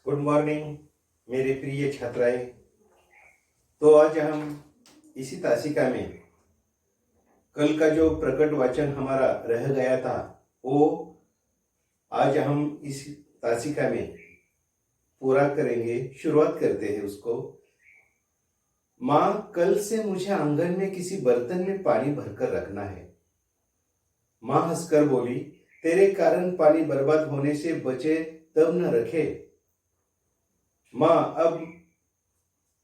Good morning मेरे प्रिय छात्राएं। तो आज हम इसी तासिका में कल का जो प्रकट वाचन हमारा रह गया था वो आज हम इस तासिका में पूरा करेंगे। शुरुआत करते हैं उसको। माँ, कल से मुझे आंगन में किसी बर्तन में पानी भरकर रखना है। माँ हंसकर बोली, तेरे कारण पानी बर्बाद होने से बचे तब न रखे। माँ, अब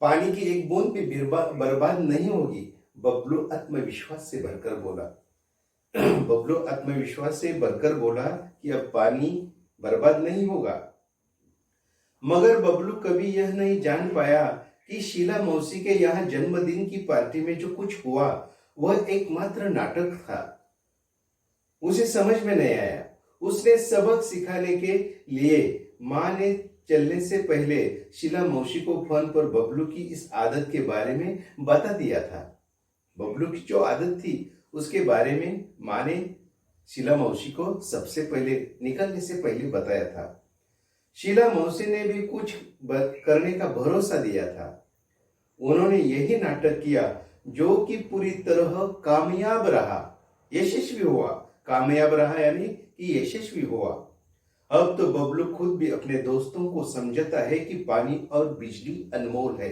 पानी की एक बूंद भी बर्बाद नहीं होगी। बबलू आत्मविश्वास से भरकर बोला। बबलू आत्मविश्वास से भरकर बोला कि अब पानी बर्बाद नहीं होगा। मगर बबलू कभी यह नहीं जान पाया कि शीला मौसी के यहाँ जन्मदिन की पार्टी में जो कुछ हुआ वह एकमात्र नाटक था। उसे समझ में नहीं आया। उसने सबक सिखाने के लिए माँ ने चलने से पहले शीला मौसी को फोन पर बबलू की इस आदत के बारे में बता दिया था। बबलू की जो आदत थी उसके बारे में माँ ने शीला मौसी को सबसे पहले निकलने से पहले बताया था। शीला मौसी ने भी कुछ करने का भरोसा दिया था। उन्होंने यही नाटक किया जो कि पूरी तरह कामयाब रहा, यशस्वी हुआ। कामयाब रहा यानी कि यशस्वी हुआ। अब तो बबलू खुद भी अपने दोस्तों को समझता है कि पानी और बिजली अनमोल है।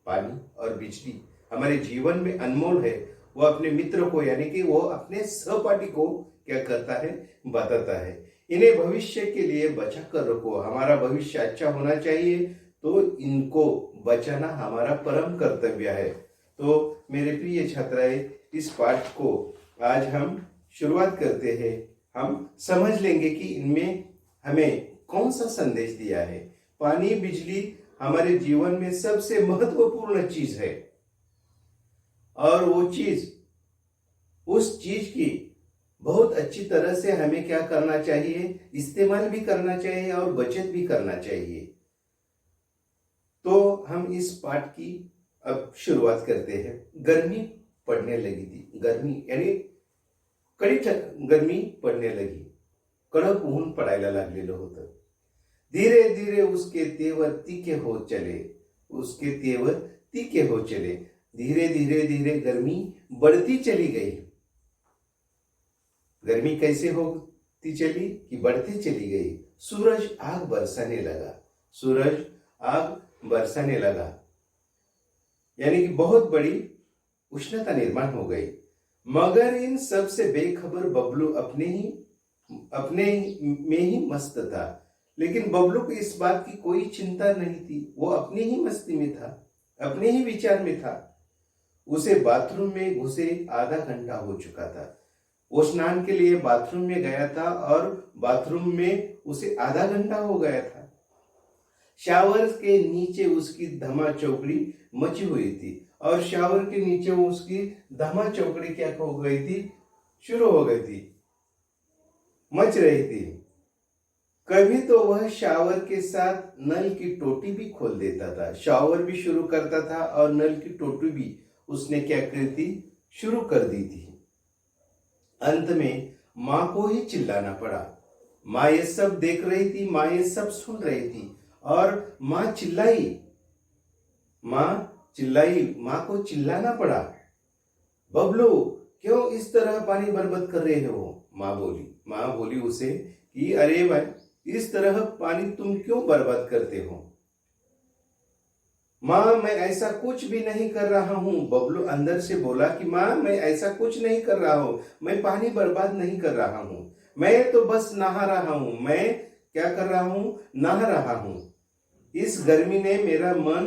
पानी और बिजली हमारे जीवन में अनमोल है। वो अपने मित्र को यानी कि वो अपने सहपाठी को क्या करता है, बताता है। इन्हें भविष्य के लिए बचा कर रखो। हमारा भविष्य अच्छा होना चाहिए तो इनको बचाना हमारा परम कर्तव्य है। तो मेरे प्रिय छात्राएं, इस पाठ को आज हम शुरुआत करते हैं। हम समझ लेंगे कि इनमें हमें कौन सा संदेश दिया है। पानी बिजली हमारे जीवन में सबसे महत्वपूर्ण चीज है और वो चीज, उस चीज की बहुत अच्छी तरह से हमें क्या करना चाहिए, इस्तेमाल भी करना चाहिए और बचत भी करना चाहिए। तो हम इस पाठ की अब शुरुआत करते हैं। गर्मी पड़ने लगी थी। गर्मी यानी कडी गर्मी पडणे लगी. कडक ऊन पडायला लागलेलं होतं. धीरे धीरे उसके तेवर तीखे होत चले. उसके तेवर तीखे हो चले. धीरे धीरे धीरे गर्मी बढ़ती चली गई. गर्मी कैसे होती चली कि बढ़ती चली गई. सूरज आग बरसाने लगा. सूरज आग बरसाने लगा यानी कि बहुत बड़ी उष्णता निर्माण हो गई. मगर इन सब से बेखबर बबलू अपने में ही मस्त था। लेकिन बबलू को इस बात की कोई चिंता नहीं थी। वो अपनी ही मस्ती में था, अपने ही विचार में था। उसे बाथरूम में घुसे आधा घंटा हो चुका था। वो स्नान के लिए बाथरूम में गया था और बाथरूम में उसे आधा घंटा हो गया था। शावर के नीचे उसकी धमा चौकड़ी मची हुई थी और शावर के नीचे उसकी धमा चौकड़ी क्या हो गई थी, शुरू हो गई थी, मच रही थी। कभी तो वह शावर के साथ नल की टोटी भी खोल देता था। शावर भी शुरू करता था और नल की टोटी भी उसने क्या कर दी, शुरू कर दी थी। अंत में माँ को ही चिल्लाना पड़ा। माँ ये सब देख रही थी, माँ ये सब सुन रही थी और माँ चिल्लाई, माँ को चिल्लाना पड़ा। बबलू, क्यों इस तरह पानी बर्बाद कर रहे हो? माँ बोली उसे कि अरे भाई, इस तरह पानी तुम क्यों बर्बाद करते हो? माँ, मैं ऐसा कुछ भी नहीं कर रहा हूँ। बबलू अंदर से बोला कि माँ, मैं ऐसा कुछ नहीं कर रहा हूँ, मैं पानी बर्बाद नहीं कर रहा हूँ, मैं तो बस नहा रहा हूँ। मैं क्या कर रहा हूँ? नहा रहा हूँ। इस गर्मी ने मेरा मन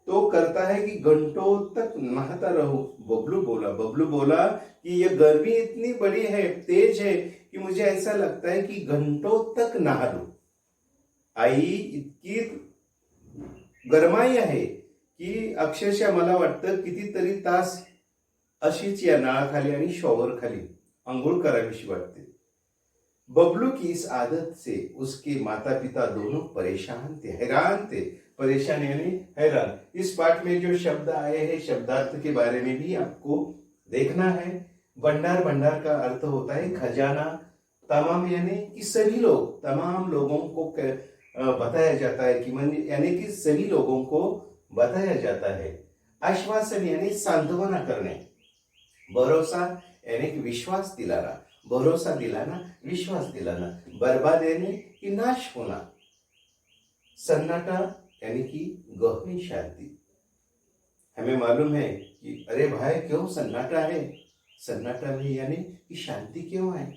तो करता है कि घंटों तक नहाता रहूं। बबलू बोला कि यह गर्मी इतनी बड़ी है, तेज है कि मुझे ऐसा लगता है कि घंटों तक नहा लूं. आई इतकी गरमाई आहे की अक्षरशः मला वाटतं कितीतरी तास अशीच या नळाखाली आणि शॉवर खाली अंघोळ करावीशी वाटते. बबलू की इस आदत से उसके माता पिता दोनों परेशान थे, हैरान थे. परेशान यानी हैरान. इस पाठ में जो शब्द आए हैं शब्दार्थ के बारे में भी आपको देखना है. भंडार का अर्थ होता है खजाना. तमाम यानी कि सभी लोग, तमाम लोगों को बताया जाता है कि मन यानी कि सभी लोगों को बताया जाता है। आश्वासन यानी सांत्वना करणे, भरोसा यानी कि विश्वास दिलाना, भरोसा दिलाना, विश्वास दिलाना। बर्बाद यानी कि नाश होना। सन्नाटा यानी कि गहरी शांति। हमें मालूम है कि अरे भाई क्यों सन्नाटा है, सन्नाटा में यानी कि शांति क्यों है।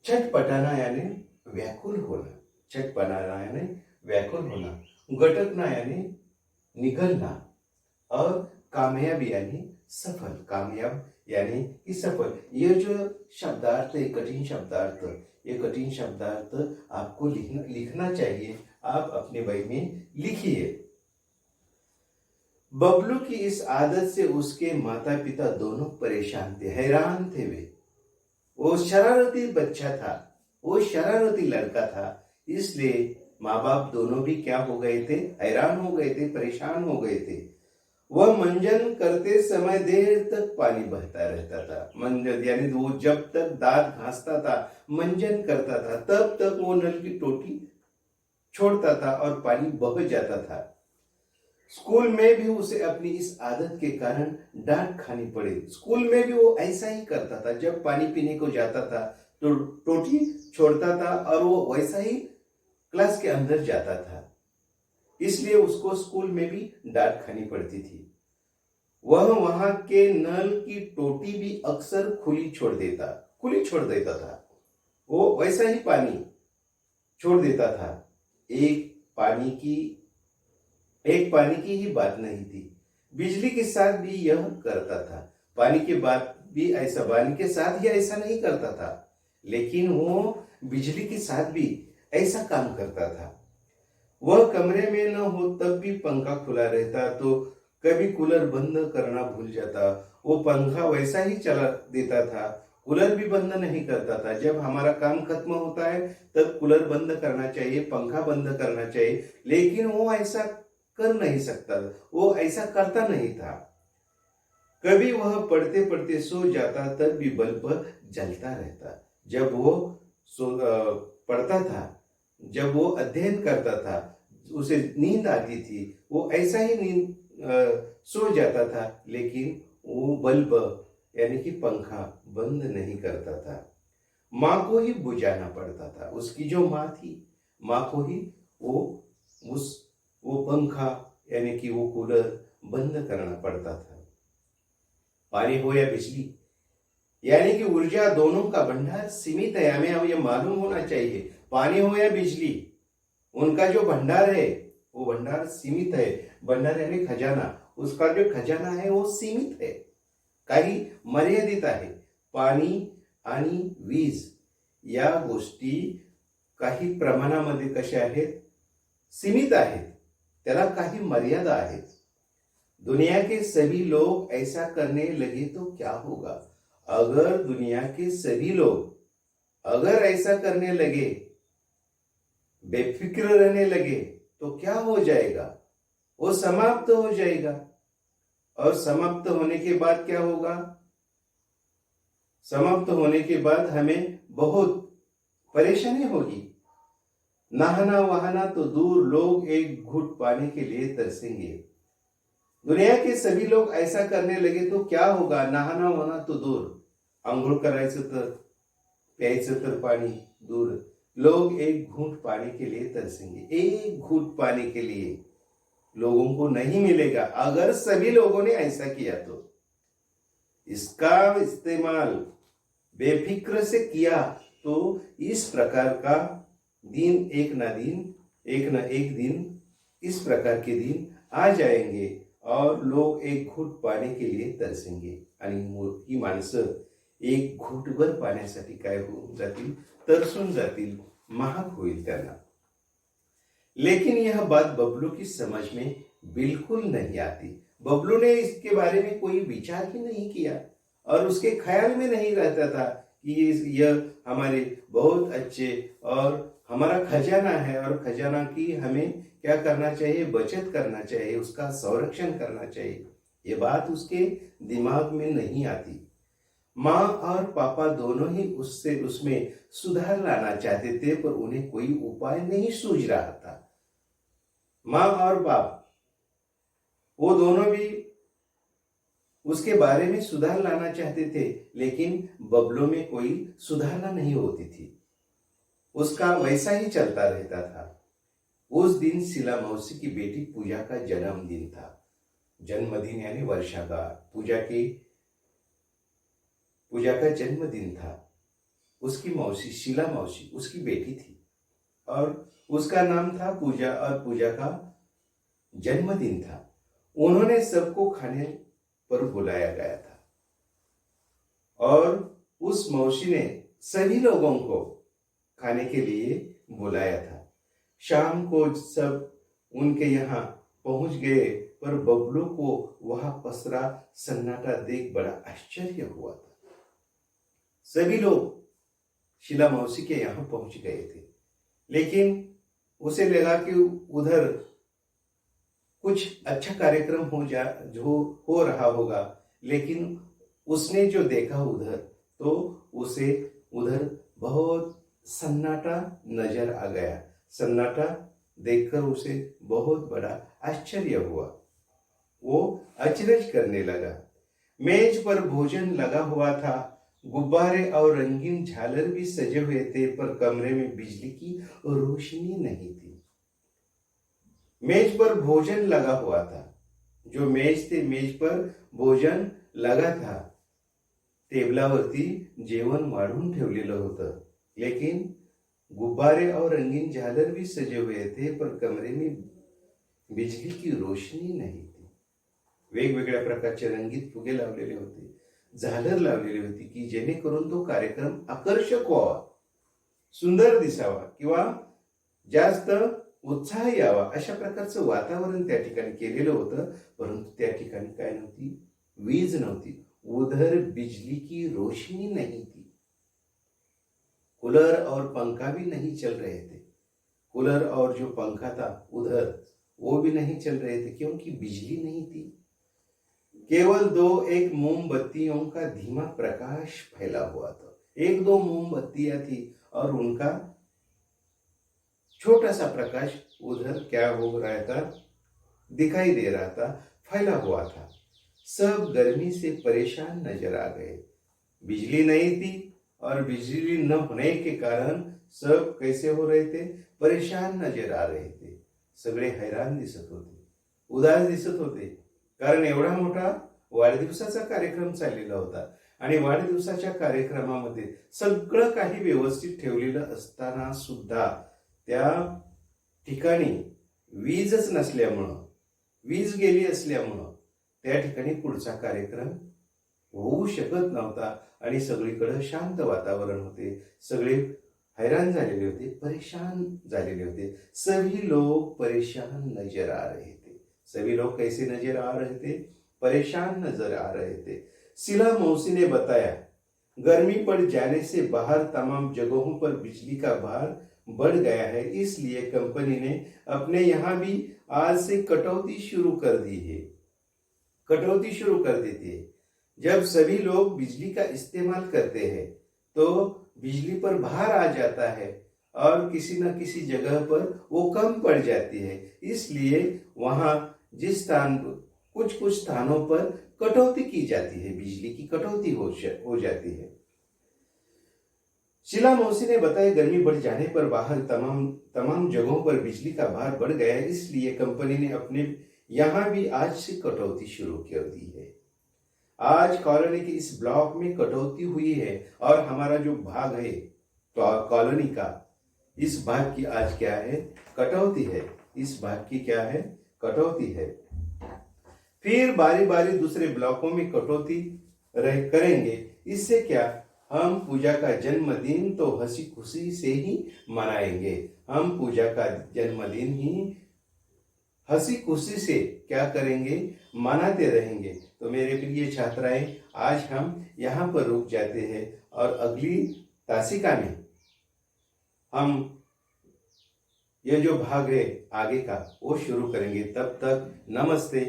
छटपटाना यानी व्याकुल होना, छटपटाना यानी व्याकुल होना। गटकना यानी निगलना, और कामयाब यानी सफल, कामयाब यानी कि सफल। ये जो शब्दार्थ है, कठिन शब्दार्थ, ये कठिन शब्दार्थ आपको लिखना चाहिए। आप अपने बही में लिखिए। बबलू की इस आदत से उसके माता पिता दोनों परेशान थे, हैरान थे वे। वो शरारती बच्चा था, वो शरारती लड़का था, इसलिए माँ बाप दोनों भी क्या हो गए थे, हैरान हो गए थे, परेशान हो गए थे। वह मंजन करते समय देर तक पानी बहता रहता था। मंजन यानी वो जब तक दांत घासता था, मंजन करता था, तब तक वो नल की टोटी छोड़ता था और पानी बह जाता था। स्कूल में भी उसे अपनी इस आदत के कारण डांट खानी पड़ी। स्कूल में भी वो ऐसा ही करता था, जब पानी पीने को जाता था तो टोटी छोड़ता था और वो वैसा ही क्लास के अंदर जाता था, इसलिए उसको स्कूल में भी डांट खानी पड़ती थी। वह वहां के नल की टोटी भी अक्सर खुली छोड़ देता था। वो वैसा ही पानी छोड़ देता था। एक पानी की ही बात नहीं थी, बिजली के साथ भी यह करता था। पानी के साथ ही ऐसा नहीं करता था, लेकिन वो बिजली के साथ भी ऐसा काम करता था। वह कमरे में न हो तब भी पंखा खुला रहता, तो कभी कूलर बंद करना भूल जाता। वो पंखा वैसा ही चला देता था, कूलर भी बंद नहीं करता था। जब हमारा काम खत्म होता है तब कूलर बंद करना चाहिए, पंखा बंद करना चाहिए, लेकिन वो ऐसा कर नहीं सकता, वो ऐसा करता नहीं था। कभी वह पढ़ते पढ़ते सो जाता, तब भी बल्ब जलता रहता। जब वो पढ़ता था, जब वो अध्ययन करता था, उसे नींद आती थी, वो ऐसा ही सो जाता था, लेकिन वो बल्ब यानी कि पंखा बंद नहीं करता था। माँ को ही बुझाना पड़ता था। उसकी जो माँ थी, माँ को ही वो पंखा यानी कि वो कूलर बंद करना पड़ता था। पानी हो या बिजली, यानी कि ऊर्जा दोनों का भंडार सीमित है। हमें अब ये मालूम होना चाहिए, पानी हो या बिजली, उनका जो भंडार है वो भंडार सीमित है। भंडार यानी खजाना, उसका जो खजाना है वो सीमित है, काही मर्यादित आहे। पाणी आणि वीज या गोष्टी काही प्रमाणामध्ये कशा आहेत, सीमित आहेत, त्याला काही मर्यादा आहेत। दुनिया के सभी लोग ऐसा करने लगे तो क्या होगा? अगर दुनिया के सभी लोग अगर ऐसा करने लगे, बेफिक्र रहने लगे, तो क्या हो जाएगा? वो समाप्त हो जाएगा। और समाप्त होने के बाद क्या होगा? समाप्त होने के बाद हमें बहुत परेशानी होगी। नहाना वहाना तो दूर, लोग एक घूंट पानी के लिए तरसेंगे। दुनिया के सभी लोग ऐसा करने लगे तो क्या होगा? नहाना वहाना तो दूर, आंघोळ करायचं तर, प्यायचं तर पाणी दूर, लोग एक घूंट पानी के लिए तरसेंगे। एक घूंट पानी के लिए लोगों को नहीं मिलेगा। अगर सभी लोगों ने ऐसा किया तो इसका इस्तेमाल बेफिक्र से किया तो इस प्रकार का दिन एक न एक दिन इस प्रकार के दिन आ जाएंगे और लोग एक घूंट पाने के लिए तरसेंगे आणि ही माणसं एक घूंटभर पाण्यासाठी काय होऊन जातील, तरसून जातील, महाग होईल त्यांना। लेकिन यह बात बबलू की समझ में बिल्कुल नहीं आती। बबलू ने इसके बारे में कोई विचार ही नहीं किया और उसके ख्याल में नहीं रहता था कि यह हमारे बहुत अच्छे और हमारा खजाना है और खजाना की हमें क्या करना चाहिए, बचत करना चाहिए, उसका संरक्षण करना चाहिए। ये बात उसके दिमाग में नहीं आती। माँ और पापा दोनों ही उसमें सुधार लाना चाहते थे, पर उन्हें कोई उपाय नहीं सूझ रहा था। माँ और बाप वो दोनों भी उसके बारे में सुधार लाना चाहते थे, लेकिन बबलू में कोई सुधारना नहीं होती थी। उसका वैसा ही चलता रहता था। उस दिन शीला मौसी की बेटी पूजा का जन्मदिन था। जन्मदिन यानी वर्षगांठ। पूजा का जन्मदिन था। उसकी मौसी शीला मौसी उसकी बेटी थी और उसका नाम था पूजा, और पूजा का जन्मदिन था। उन्होंने सबको खाने पर बुलाया गया था और उस मौसी ने सभी लोगों को खाने के लिए बुलाया था। शाम को सब उनके यहाँ पहुंच गए, पर बबलू को वहां पसरा सन्नाटा देख बड़ा आश्चर्य हुआ था। सभी लोग शीला मौसी के यहाँ पहुंच गए थे, लेकिन उसे लगा कि उधर कुछ अच्छा कार्यक्रम हो रहा होगा, लेकिन उसने जो देखा उधर, तो उसे उधर बहुत सन्नाटा नजर आ गया। सन्नाटा देखकर उसे बहुत बड़ा आश्चर्य हुआ। वो अचरज करने लगा। मेज पर भोजन लगा हुआ था, गुब्बारे और रंगीन झालर भी सजे हुए थे, पर कमरे में बिजली की रोशनी नहीं थी। मेज पर भोजन लगा हुआ था। जो मेज थे, मेज पर भोजन लगा था। टेबलावरती जेवण वाढून ठेवलेलं होतं, लेकिन गुब्बारे और रंगीन झालर भी सजे हुए थे, पर कमरे में बिजली की रोशनी नहीं थी। वेगवेगळ्या प्रकारचे रंगीत फुगे लावलेले होते, झालर लावलेली होती, की जेणेकरून तो कार्यक्रम आकर्षक व्हावा, सुंदर दिसावा किंवा जास्त उत्साह यावा, अशा प्रकारचं वातावरण त्या ठिकाणी केलेलं होतं। परंतु त्या ठिकाणी काय नव्हती? वीज नव्हती। उधर बिजली की रोशनी नहीं थी। कूलर और पंखा भी नहीं चल रहे थे। कूलर और जो पंखा था उधर, वो भी नहीं चल रहे थे, क्योंकि बिजली नहीं थी। केवल एक मोमबत्तियों का धीमा प्रकाश फैला हुआ था। एक दो मोमबत्तियां थी और उनका छोटा सा प्रकाश उधर क्या हो रहा था, दिखाई दे रहा था, फैला हुआ था। सब गर्मी से परेशान नजर आ गए। बिजली नहीं थी और बिजली न होने के कारण सब कैसे हो रहे थे? परेशान नजर आ रहे थे। सगळे हैरान दिसत होते, उदास दिसत होते, कारण एवढा मोठा वाढदिवसाचा कार्यक्रम चाललेला होता आणि वाढदिवसाच्या कार्यक्रमामध्ये सगळं काही व्यवस्थित ठेवलेलं असताना सुद्धा त्या ठिकाणी वीजच नसल्यामुळं, वीज गेली असल्यामुळं त्या ठिकाणी पुढचा कार्यक्रम होऊ शकत नव्हता आणि सगळीकडे शांत वातावरण होते। सगळे हैरान झालेले होते, परेशान झालेले होते। सभी लोग परेशान नजर आ रहे थे। सभी लोग कैसे नजर आ रहे थे? परेशान नजर आ रहे थे। शीला मौसी ने बताया, गर्मी पड़ जाने से बाहर तमाम जगहों पर बिजली का भार बढ़ गया है, इसलिए कंपनी ने अपने यहाँ भी आज से कटौती शुरू कर दी है। कटौती शुरू कर देती है। जब सभी लोग बिजली का इस्तेमाल करते हैं तो बिजली पर भार आ जाता है और किसी न किसी जगह पर वो कम पड़ जाती है, इसलिए वहां कुछ स्थानों पर कटौती की जाती है, बिजली की कटौती हो जाती है। शीला मौसी ने बताया, गर्मी बढ़ जाने पर बाहर तमाम जगहों पर बिजली का भार बढ़ गया है, इसलिए कंपनी ने अपने यहां भी आज से कटौती शुरू कर दी है। आज कॉलोनी के इस ब्लॉक में कटौती हुई है और हमारा जो भाग है कॉलोनी का, इस भाग की आज क्या है? कटौती है। इस भाग की क्या है? कटौती है। फिर बारी बारी दूसरे ब्लॉकों में कटौती करेंगे। इससे क्या, हम पूजा का जन्मदिन तो हंसी खुशी से ही मनाएंगे। हम पूजा का जन्मदिन ही हंसी खुशी से क्या करेंगे? मनाते रहेंगे। तो मेरे प्रिय छात्राएं, आज हम यहाँ पर रुक जाते हैं और अगली तासिका में हम ये जो भाग है आगे का वो शुरू करेंगे। तब तक नमस्ते।